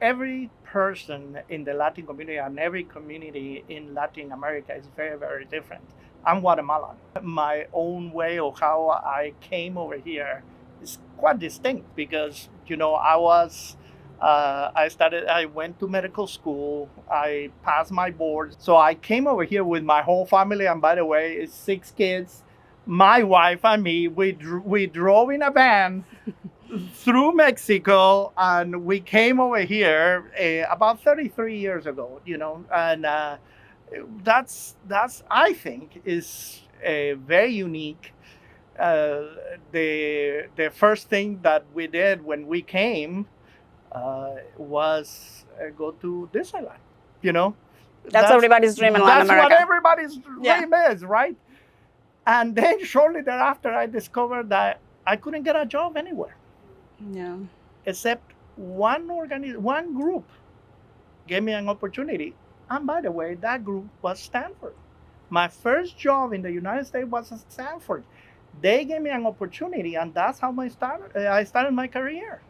every person in the Latin community and every community in Latin America is very, very different. I'm Guatemalan. My own way of how I came over here is quite distinct because, I went to medical school, I passed my board. So I came over here with my whole family. And by the way, it's 6 kids, my wife and me. We drove in a van through Mexico, and we came over here about 33 years ago, and that's I think is very unique. Uh, the first thing that we did when we came was go to Disneyland. You know, That's that's everybody's dream in Latin that's what America. everybody's Yeah. dream is, right? And then shortly thereafter, I discovered that I couldn't get a job anywhere Yeah. except one group gave me an opportunity. And by the way, that group was Stanford. My first job in the United States was at Stanford. They gave me an opportunity, and that's how I started my career.